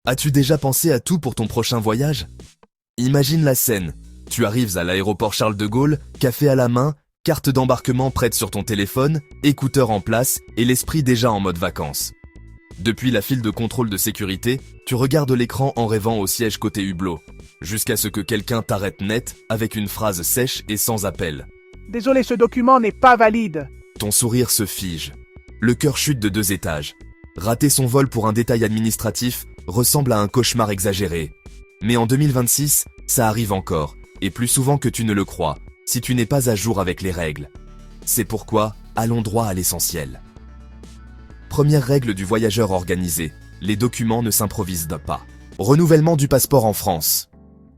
As-tu déjà pensé à tout pour ton prochain voyage? Imagine la scène. Tu arrives à l'aéroport Charles de Gaulle, café à la main, carte d'embarquement prête sur ton téléphone, écouteurs en place et l'esprit déjà en mode vacances. Depuis la file de contrôle de sécurité, tu regardes l'écran en rêvant au siège côté hublot, jusqu'à ce que quelqu'un t'arrête net avec une phrase sèche et sans appel. Désolé, ce document n'est pas valide. Ton sourire se fige. Le cœur chute de 2 étages. Rater son vol pour un détail administratif ressemble à un cauchemar exagéré. Mais en 2026, ça arrive encore, et plus souvent que tu ne le crois, si tu n'es pas à jour avec les règles. C'est pourquoi, allons droit à l'essentiel. Première règle du voyageur organisé, les documents ne s'improvisent pas. Renouvellement du passeport en France.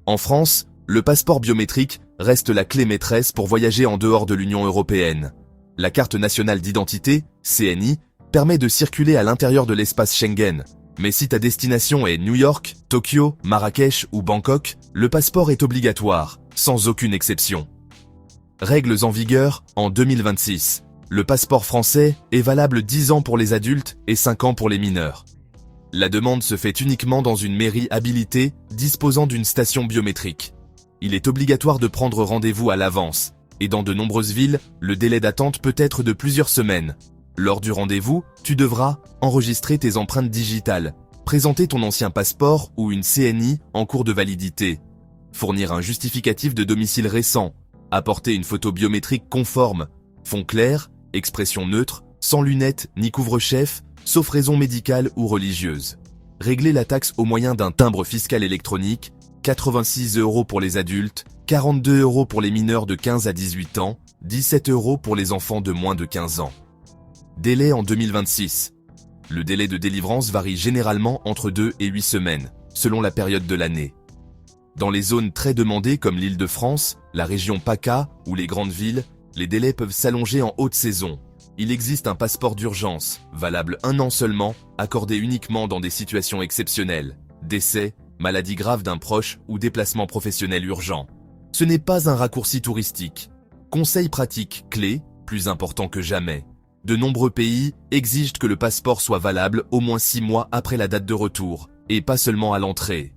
En France, le passeport biométrique reste la clé maîtresse pour voyager en dehors de l'Union européenne. La carte nationale d'identité, CNI, permet de circuler à l'intérieur de l'espace Schengen. Mais si ta destination est New York, Tokyo, Marrakech ou Bangkok, le passeport est obligatoire, sans aucune exception. Règles en vigueur en 2026. Le passeport français est valable 10 ans pour les adultes et 5 ans pour les mineurs. La demande se fait uniquement dans une mairie habilitée disposant d'une station biométrique. Il est obligatoire de prendre rendez-vous à l'avance, et dans de nombreuses villes, le délai d'attente peut être de plusieurs semaines. Lors du rendez-vous, tu devras enregistrer tes empreintes digitales, présenter ton ancien passeport ou une CNI en cours de validité, fournir un justificatif de domicile récent, apporter une photo biométrique conforme, fond clair, expression neutre, sans lunettes ni couvre-chef, sauf raison médicale ou religieuse. Régler la taxe au moyen d'un timbre fiscal électronique, 86 € pour les adultes, 42 € pour les mineurs de 15 à 18 ans, 17 € pour les enfants de moins de 15 ans. Délai en 2026. Le délai de délivrance varie généralement entre 2 et 8 semaines, selon la période de l'année. Dans les zones très demandées comme l'Île-de-France, la région PACA ou les grandes villes, les délais peuvent s'allonger en haute saison. Il existe un passeport d'urgence, valable 1 an seulement, accordé uniquement dans des situations exceptionnelles, décès, maladie grave d'un proche ou déplacement professionnel urgent. Ce n'est pas un raccourci touristique. Conseil pratique clé, plus important que jamais. De nombreux pays exigent que le passeport soit valable au moins 6 mois après la date de retour, et pas seulement à l'entrée.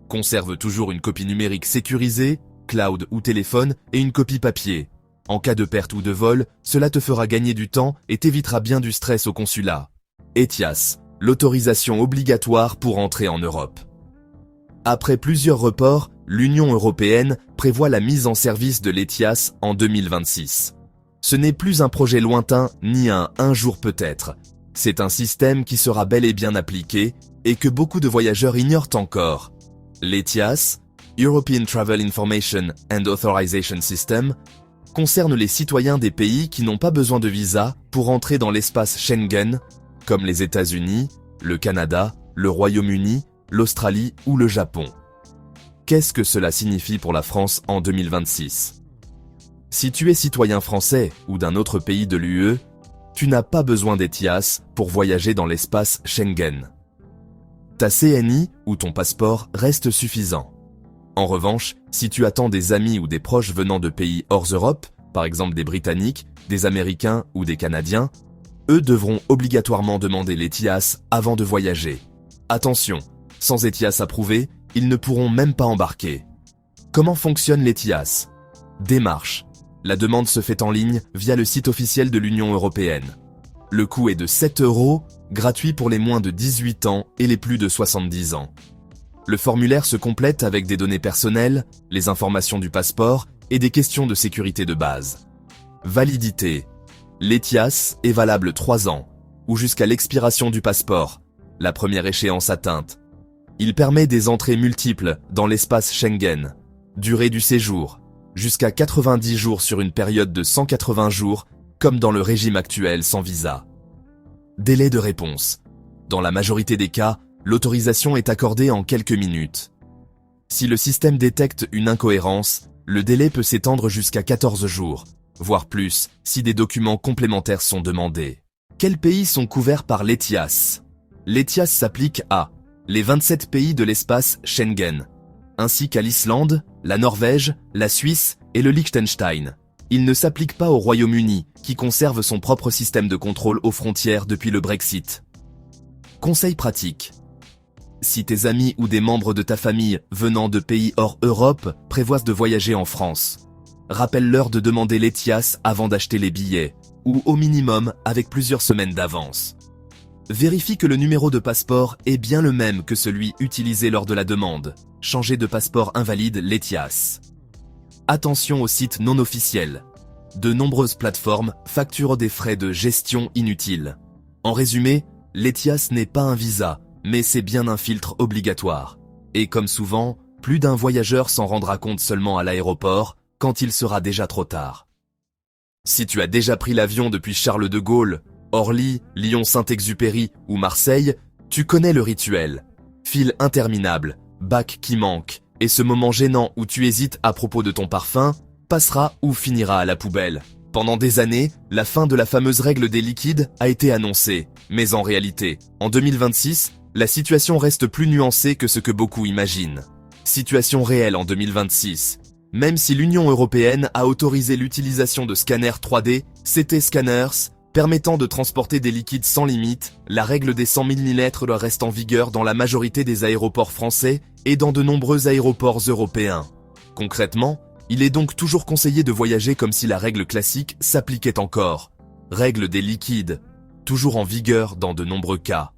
Conserve toujours une copie numérique sécurisée, cloud ou téléphone, et une copie papier. En cas de perte ou de vol, cela te fera gagner du temps et t'évitera bien du stress au consulat. ETIAS, l'autorisation obligatoire pour entrer en Europe. Après plusieurs reports, l'Union européenne prévoit la mise en service de l'ETIAS en 2026. Ce n'est plus un projet lointain ni un jour peut-être. C'est un système qui sera bel et bien appliqué et que beaucoup de voyageurs ignorent encore. L'ETIAS, European Travel Information and Authorization System, concerne les citoyens des pays qui n'ont pas besoin de visa pour entrer dans l'espace Schengen, comme les États-Unis, le Canada, le Royaume-Uni, l'Australie ou le Japon. Qu'est-ce que cela signifie pour la France en 2026? Si tu es citoyen français ou d'un autre pays de l'UE, tu n'as pas besoin d'ETIAS pour voyager dans l'espace Schengen. Ta CNI ou ton passeport reste suffisant. En revanche, si tu attends des amis ou des proches venant de pays hors Europe, par exemple des Britanniques, des Américains ou des Canadiens, eux devront obligatoirement demander l'ETIAS avant de voyager. Attention, sans ETIAS approuvé, ils ne pourront même pas embarquer. Comment fonctionne l'ETIAS? Démarche. La demande se fait en ligne via le site officiel de l'Union européenne. Le coût est de 7 €, gratuit pour les moins de 18 ans et les plus de 70 ans. Le formulaire se complète avec des données personnelles, les informations du passeport et des questions de sécurité de base. Validité. L'ETIAS est valable 3 ans, ou jusqu'à l'expiration du passeport, la première échéance atteinte. Il permet des entrées multiples dans l'espace Schengen. Durée du séjour. Jusqu'à 90 jours sur une période de 180 jours, comme dans le régime actuel sans visa. Délai de réponse. Dans la majorité des cas, l'autorisation est accordée en quelques minutes. Si le système détecte une incohérence, le délai peut s'étendre jusqu'à 14 jours, voire plus, si des documents complémentaires sont demandés. Quels pays sont couverts par l'ETIAS? L'ETIAS s'applique à les 27 pays de l'espace Schengen, ainsi qu'à l'Islande, la Norvège, la Suisse et le Liechtenstein. Il ne s'applique pas au Royaume-Uni, qui conserve son propre système de contrôle aux frontières depuis le Brexit. Conseil pratique. Si tes amis ou des membres de ta famille venant de pays hors Europe prévoient de voyager en France, rappelle-leur de demander l'ETIAS avant d'acheter les billets, ou au minimum avec plusieurs semaines d'avance. Vérifie que le numéro de passeport est bien le même que celui utilisé lors de la demande. Changer de passeport invalide l'ETIAS. Attention aux sites non officiels. De nombreuses plateformes facturent des frais de gestion inutiles. En résumé, l'ETIAS n'est pas un visa, mais c'est bien un filtre obligatoire. Et comme souvent, plus d'un voyageur s'en rendra compte seulement à l'aéroport, quand il sera déjà trop tard. Si tu as déjà pris l'avion depuis Charles de Gaulle, Orly, Lyon-Saint-Exupéry ou Marseille, tu connais le rituel. File interminable, bac qui manque, et ce moment gênant où tu hésites à propos de ton parfum, passera ou finira à la poubelle. Pendant des années, la fin de la fameuse règle des liquides a été annoncée, mais en réalité, en 2026, la situation reste plus nuancée que ce que beaucoup imaginent. Situation réelle en 2026. Même si l'Union européenne a autorisé l'utilisation de scanners 3D, CT scanners, permettant de transporter des liquides sans limite, la règle des 100 ml reste en vigueur dans la majorité des aéroports français et dans de nombreux aéroports européens. Concrètement, il est donc toujours conseillé de voyager comme si la règle classique s'appliquait encore. Règle des liquides, toujours en vigueur dans de nombreux cas.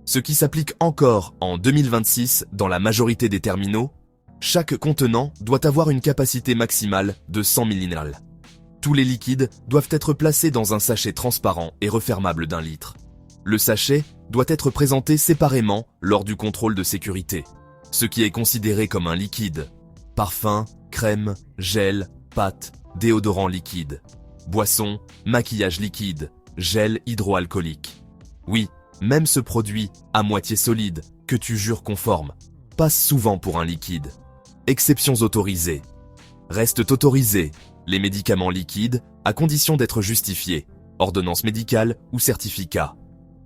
Ce qui s'applique encore en 2026 dans la majorité des terminaux, chaque contenant doit avoir une capacité maximale de 100 ml. Tous les liquides doivent être placés dans un sachet transparent et refermable d'1 litre. Le sachet doit être présenté séparément lors du contrôle de sécurité. Ce qui est considéré comme un liquide. Parfum, crème, gel, pâte, déodorant liquide. Boisson, maquillage liquide, gel hydroalcoolique. Oui, même ce produit, à moitié solide, que tu jures conforme, passe souvent pour un liquide. Exceptions autorisées. Restent autorisés les médicaments liquides, à condition d'être justifiés, ordonnance médicale ou certificat.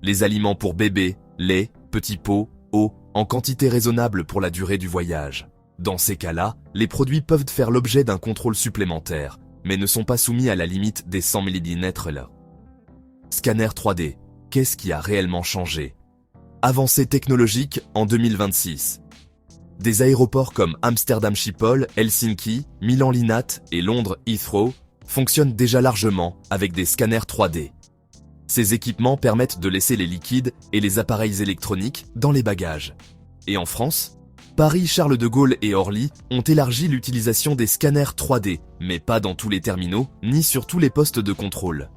Les aliments pour bébé, lait, petits pots, eau, en quantité raisonnable pour la durée du voyage. Dans ces cas-là, les produits peuvent faire l'objet d'un contrôle supplémentaire, mais ne sont pas soumis à la limite des 100 ml. Scanner 3D. Qu'est-ce qui a réellement changé? Avancée technologique en 2026. Des aéroports comme Amsterdam Schiphol, Helsinki, Milan Linate et Londres Heathrow fonctionnent déjà largement avec des scanners 3D. Ces équipements permettent de laisser les liquides et les appareils électroniques dans les bagages. Et en France, Paris, Charles de Gaulle et Orly ont élargi l'utilisation des scanners 3D, mais pas dans tous les terminaux ni sur tous les postes de contrôle.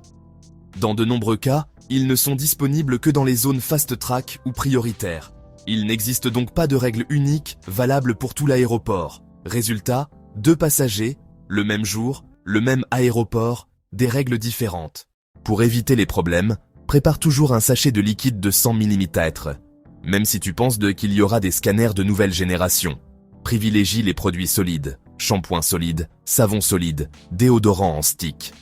Dans de nombreux cas, ils ne sont disponibles que dans les zones fast-track ou prioritaires. Il n'existe donc pas de règle unique valable pour tout l'aéroport. Résultat, 2 passagers, le même jour, le même aéroport, des règles différentes. Pour éviter les problèmes, prépare toujours un sachet de liquide de 100 ml. Même si tu penses qu'il y aura des scanners de nouvelle génération. Privilégie les produits solides, shampoing solide, savon solide, déodorant en stick.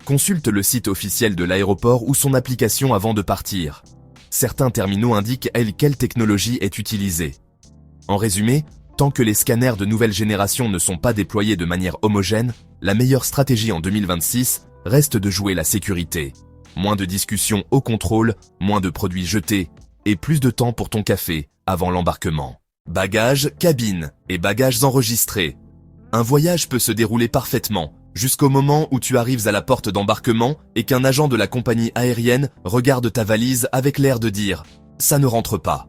Consulte le site officiel de l'aéroport ou son application avant de partir. Certains terminaux indiquent quelle technologie est utilisée. En résumé, tant que les scanners de nouvelle génération ne sont pas déployés de manière homogène, la meilleure stratégie en 2026 reste de jouer la sécurité. Moins de discussions au contrôle, moins de produits jetés, et plus de temps pour ton café avant l'embarquement. Bagages, cabine et bagages enregistrés. Un voyage peut se dérouler parfaitement, jusqu'au moment où tu arrives à la porte d'embarquement et qu'un agent de la compagnie aérienne regarde ta valise avec l'air de dire « ça ne rentre pas ».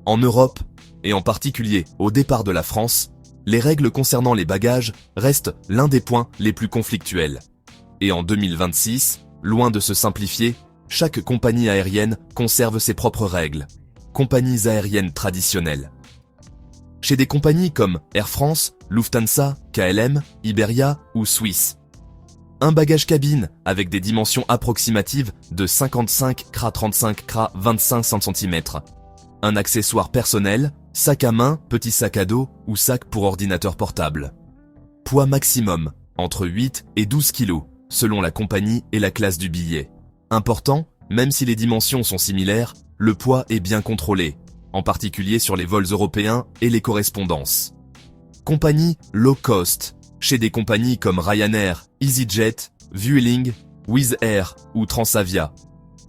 En Europe, et en particulier au départ de la France, les règles concernant les bagages restent l'un des points les plus conflictuels. Et en 2026, loin de se simplifier, chaque compagnie aérienne conserve ses propres règles. Compagnies aériennes traditionnelles. Chez des compagnies comme Air France, Lufthansa, KLM, Iberia ou Swiss. Un bagage cabine avec des dimensions approximatives de 55 x 35 x 25 cm. Un accessoire personnel, sac à main, petit sac à dos ou sac pour ordinateur portable. Poids maximum, entre 8 et 12 kg, selon la compagnie et la classe du billet. Important, même si les dimensions sont similaires, le poids est bien contrôlé, en particulier sur les vols européens et les correspondances. Compagnie low cost, chez des compagnies comme Ryanair, EasyJet, Vueling, Wizz Air ou Transavia.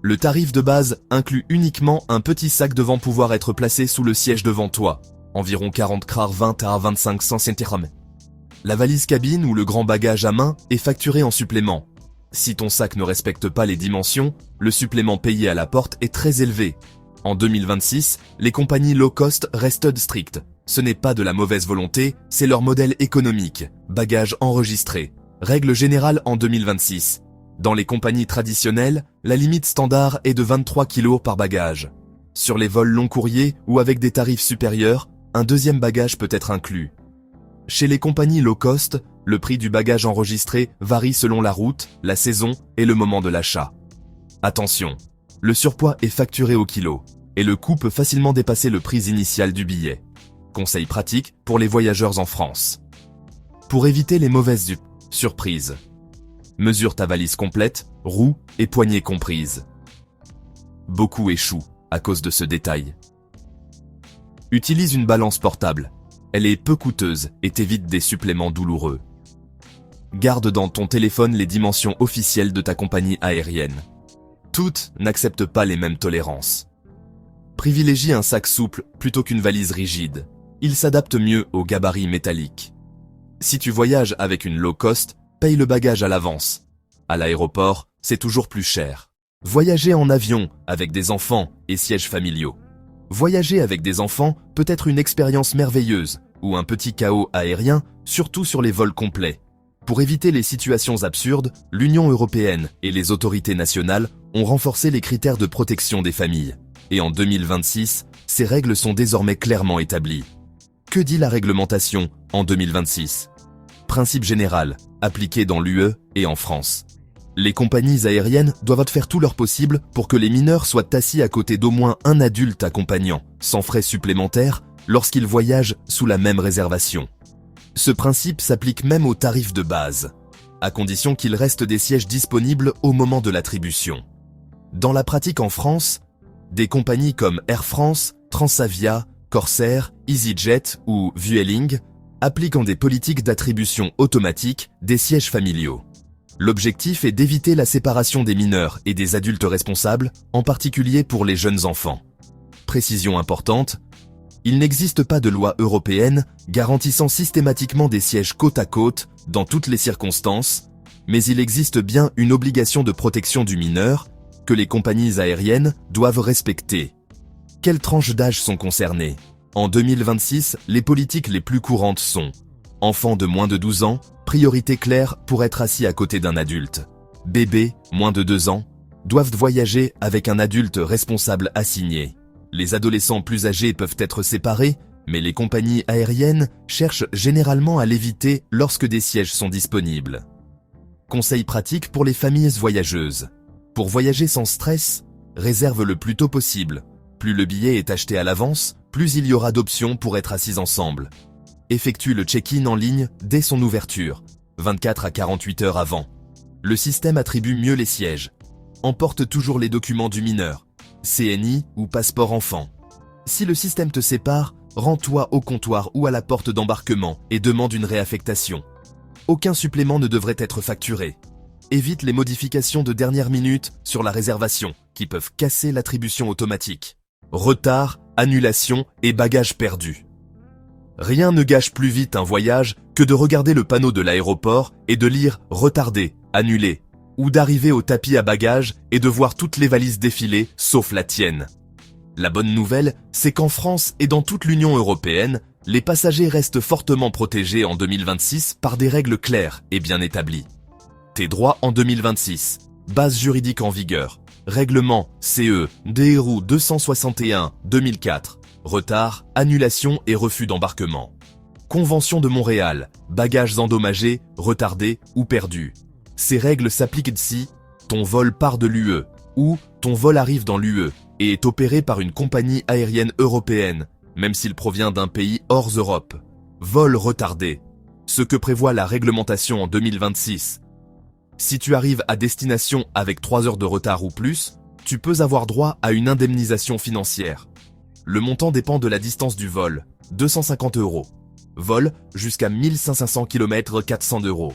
Le tarif de base inclut uniquement un petit sac devant pouvoir être placé sous le siège devant toi, environ 40 kr 20 à 25 centimes. La valise cabine ou le grand bagage à main est facturé en supplément. Si ton sac ne respecte pas les dimensions, le supplément payé à la porte est très élevé. En 2026, les compagnies low cost restent strictes. Ce n'est pas de la mauvaise volonté, c'est leur modèle économique. Bagages enregistrés. Règle générale en 2026. Dans les compagnies traditionnelles, la limite standard est de 23 kg par bagage. Sur les vols long courriers ou avec des tarifs supérieurs, un deuxième bagage peut être inclus. Chez les compagnies low cost, le prix du bagage enregistré varie selon la route, la saison et le moment de l'achat. Attention, le surpoids est facturé au kilo, et le coût peut facilement dépasser le prix initial du billet. Conseil pratique pour les voyageurs en France. Pour éviter les mauvaises surprises. Mesure ta valise complète, roues et poignées comprises. Beaucoup échouent à cause de ce détail. Utilise une balance portable. Elle est peu coûteuse et t'évite des suppléments douloureux. Garde dans ton téléphone les dimensions officielles de ta compagnie aérienne. Toutes n'acceptent pas les mêmes tolérances. Privilégie un sac souple plutôt qu'une valise rigide. Il s'adapte mieux aux gabarits métalliques. Si tu voyages avec une low cost, paye le bagage à l'avance. À l'aéroport, c'est toujours plus cher. Voyager en avion avec des enfants et sièges familiaux. Voyager avec des enfants peut être une expérience merveilleuse ou un petit chaos aérien, surtout sur les vols complets. Pour éviter les situations absurdes, l'Union européenne et les autorités nationales ont renforcé les critères de protection des familles. Et en 2026, ces règles sont désormais clairement établies. Que dit la réglementation en 2026 ? Principe général, appliqué dans l'UE et en France. Les compagnies aériennes doivent faire tout leur possible pour que les mineurs soient assis à côté d'au moins un adulte accompagnant, sans frais supplémentaires, lorsqu'ils voyagent sous la même réservation. Ce principe s'applique même aux tarifs de base, à condition qu'il reste des sièges disponibles au moment de l'attribution. Dans la pratique en France, des compagnies comme Air France, Transavia, Corsair, EasyJet ou Vueling appliquent des politiques d'attribution automatique des sièges familiaux. L'objectif est d'éviter la séparation des mineurs et des adultes responsables, en particulier pour les jeunes enfants. Précision importante, il n'existe pas de loi européenne garantissant systématiquement des sièges côte à côte dans toutes les circonstances, mais il existe bien une obligation de protection du mineur que les compagnies aériennes doivent respecter. Quelles tranches d'âge sont concernées ? En 2026, les politiques les plus courantes sont enfants de moins de 12 ans, priorité claire pour être assis à côté d'un adulte. Bébés, moins de 2 ans, doivent voyager avec un adulte responsable assigné. Les adolescents plus âgés peuvent être séparés, mais les compagnies aériennes cherchent généralement à l'éviter lorsque des sièges sont disponibles. Conseil pratique pour les familles voyageuses. Pour voyager sans stress, réserve le plus tôt possible. Plus le billet est acheté à l'avance, plus il y aura d'options pour être assis ensemble. Effectue le check-in en ligne dès son ouverture, 24 à 48 heures avant. Le système attribue mieux les sièges. Emporte toujours les documents du mineur, CNI ou passeport enfant. Si le système te sépare, rends-toi au comptoir ou à la porte d'embarquement et demande une réaffectation. Aucun supplément ne devrait être facturé. Évite les modifications de dernière minute sur la réservation qui peuvent casser l'attribution automatique. Retard, annulation et bagages perdus. Rien ne gâche plus vite un voyage que de regarder le panneau de l'aéroport et de lire « retardé »,« annulé », ou d'arriver au tapis à bagages et de voir toutes les valises défiler, sauf la tienne. La bonne nouvelle, c'est qu'en France et dans toute l'Union européenne, les passagers restent fortement protégés en 2026 par des règles claires et bien établies. Tes droits en 2026. Base juridique en vigueur. Règlement CE DRU 261/2004. Retard, annulation et refus d'embarquement. Convention de Montréal. Bagages endommagés, retardés ou perdus. Ces règles s'appliquent si ton vol part de l'UE ou ton vol arrive dans l'UE et est opéré par une compagnie aérienne européenne, même s'il provient d'un pays hors Europe. Vol retardé. Ce que prévoit la réglementation en 2026. Si tu arrives à destination avec 3 heures de retard ou plus, tu peux avoir droit à une indemnisation financière. Le montant dépend de la distance du vol, 250 €. Vol jusqu'à 1500 km, 400 €.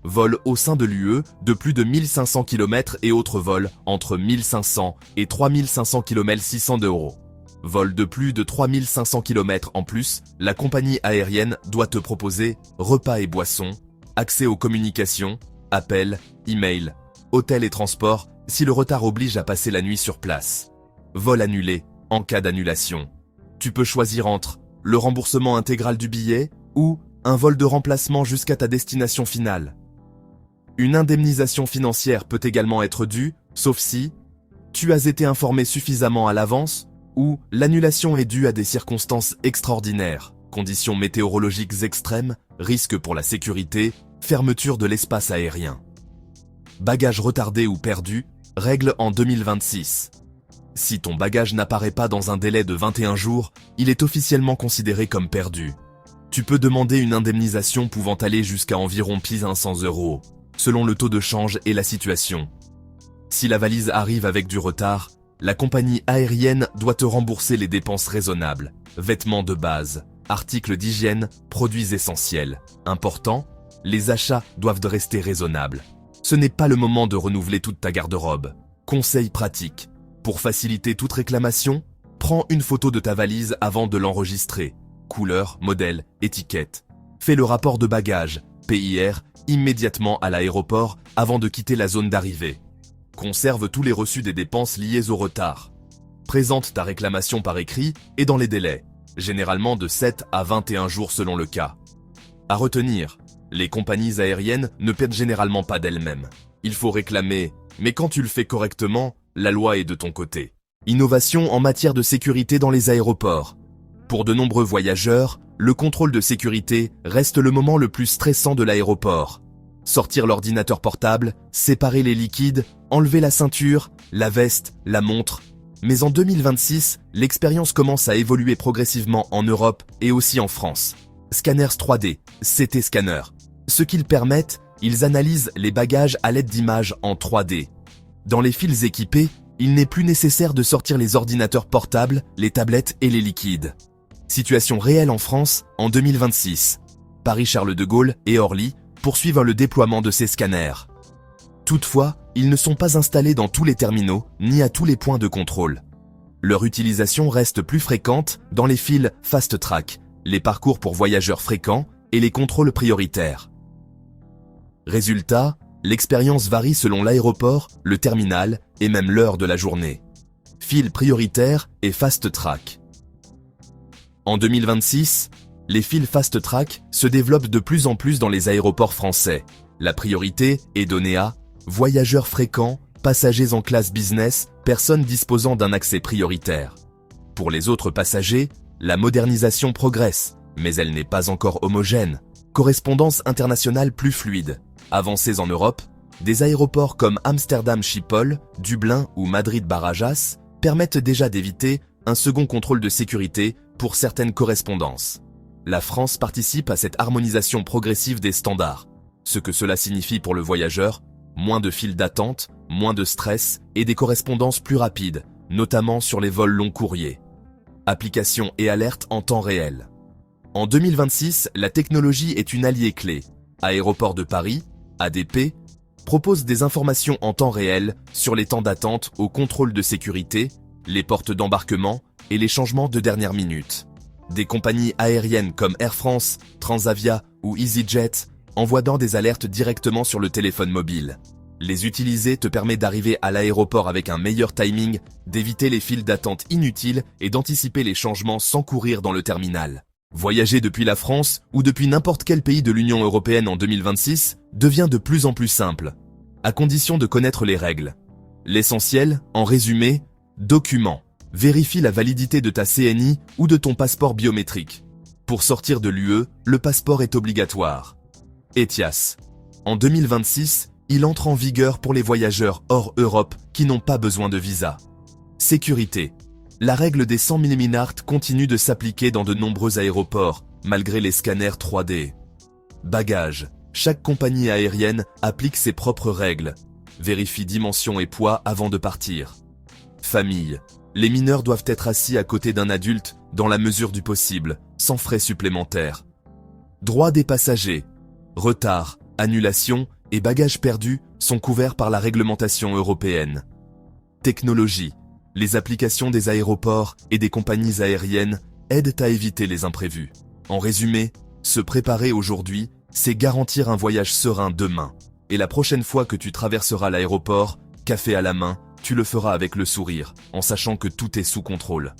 vols au sein de l'UE de plus de 1500 km et autres vols entre 1500 et 3500 km 600 €. Vol de plus de 3500 km en plus, la compagnie aérienne doit te proposer repas et boissons, accès aux communications, appels, emails, hôtels et transports si le retard oblige à passer la nuit sur place. Vol annulé en cas d'annulation. Tu peux choisir entre le remboursement intégral du billet ou un vol de remplacement jusqu'à ta destination finale. Une indemnisation financière peut également être due, sauf si tu as été informé suffisamment à l'avance ou l'annulation est due à des circonstances extraordinaires, conditions météorologiques extrêmes, risques pour la sécurité, fermeture de l'espace aérien. Bagages retardés ou perdus, règle en 2026. Si ton bagage n'apparaît pas dans un délai de 21 jours, il est officiellement considéré comme perdu. Tu peux demander une indemnisation pouvant aller jusqu'à environ 1500 €, selon le taux de change et la situation. Si la valise arrive avec du retard, la compagnie aérienne doit te rembourser les dépenses raisonnables, vêtements de base, articles d'hygiène, produits essentiels. Important, les achats doivent rester raisonnables. Ce n'est pas le moment de renouveler toute ta garde-robe. Conseil pratique. Pour faciliter toute réclamation, prends une photo de ta valise avant de l'enregistrer. Couleur, modèle, étiquette. Fais le rapport de bagages, PIR, immédiatement à l'aéroport avant de quitter la zone d'arrivée. Conserve tous les reçus des dépenses liées au retard. Présente ta réclamation par écrit et dans les délais, généralement de 7 à 21 jours selon le cas. À retenir, les compagnies aériennes ne paient généralement pas d'elles-mêmes. Il faut réclamer, mais quand tu le fais correctement, la loi est de ton côté. Innovation en matière de sécurité dans les aéroports. Pour de nombreux voyageurs, le contrôle de sécurité reste le moment le plus stressant de l'aéroport. Sortir l'ordinateur portable, séparer les liquides, enlever la ceinture, la veste, la montre. Mais en 2026, l'expérience commence à évoluer progressivement en Europe et aussi en France. Scanners 3D, CT Scanner. Ce qu'ils permettent, ils analysent les bagages à l'aide d'images en 3D. Dans les files équipées, il n'est plus nécessaire de sortir les ordinateurs portables, les tablettes et les liquides. Situation réelle en France en 2026. Paris-Charles de Gaulle et Orly poursuivent le déploiement de ces scanners. Toutefois, ils ne sont pas installés dans tous les terminaux ni à tous les points de contrôle. Leur utilisation reste plus fréquente dans les files Fast Track, les parcours pour voyageurs fréquents et les contrôles prioritaires. Résultat, l'expérience varie selon l'aéroport, le terminal et même l'heure de la journée. Files prioritaires et Fast Track. En 2026, les files Fast Track se développent de plus en plus dans les aéroports français. La priorité est donnée à voyageurs fréquents, passagers en classe business, personnes disposant d'un accès prioritaire. Pour les autres passagers, la modernisation progresse, mais elle n'est pas encore homogène. Correspondance internationale plus fluide. Avancées en Europe, des aéroports comme Amsterdam Schiphol, Dublin ou Madrid Barajas permettent déjà d'éviter un second contrôle de sécurité pour certaines correspondances. La France participe à cette harmonisation progressive des standards. Ce que cela signifie pour le voyageur, moins de files d'attente, moins de stress et des correspondances plus rapides, notamment sur les vols long courriers. Applications et alertes en temps réel. En 2026, la technologie est une alliée clé. Aéroports de Paris, ADP, propose des informations en temps réel sur les temps d'attente au contrôle de sécurité, les portes d'embarquement et les changements de dernière minute. Des compagnies aériennes comme Air France, Transavia ou EasyJet envoient des alertes directement sur le téléphone mobile. Les utiliser te permet d'arriver à l'aéroport avec un meilleur timing, d'éviter les files d'attente inutiles et d'anticiper les changements sans courir dans le terminal. Voyager depuis la France ou depuis n'importe quel pays de l'Union européenne en 2026 devient de plus en plus simple, à condition de connaître les règles. L'essentiel, en résumé, documents. Vérifie la validité de ta CNI ou de ton passeport biométrique. Pour sortir de l'UE, le passeport est obligatoire. ETIAS. En 2026, il entre en vigueur pour les voyageurs hors Europe qui n'ont pas besoin de visa. Sécurité. La règle des 100 mm continue de s'appliquer dans de nombreux aéroports, malgré les scanners 3D. Bagages. Chaque compagnie aérienne applique ses propres règles. Vérifie dimension et poids avant de partir. Famille. Les mineurs doivent être assis à côté d'un adulte dans la mesure du possible, sans frais supplémentaires. Droits des passagers. Retard, annulation et bagages perdus sont couverts par la réglementation européenne. Technologie. Les applications des aéroports et des compagnies aériennes aident à éviter les imprévus. En résumé, se préparer aujourd'hui, c'est garantir un voyage serein demain. Et la prochaine fois que tu traverseras l'aéroport, café à la main, tu le feras avec le sourire, en sachant que tout est sous contrôle.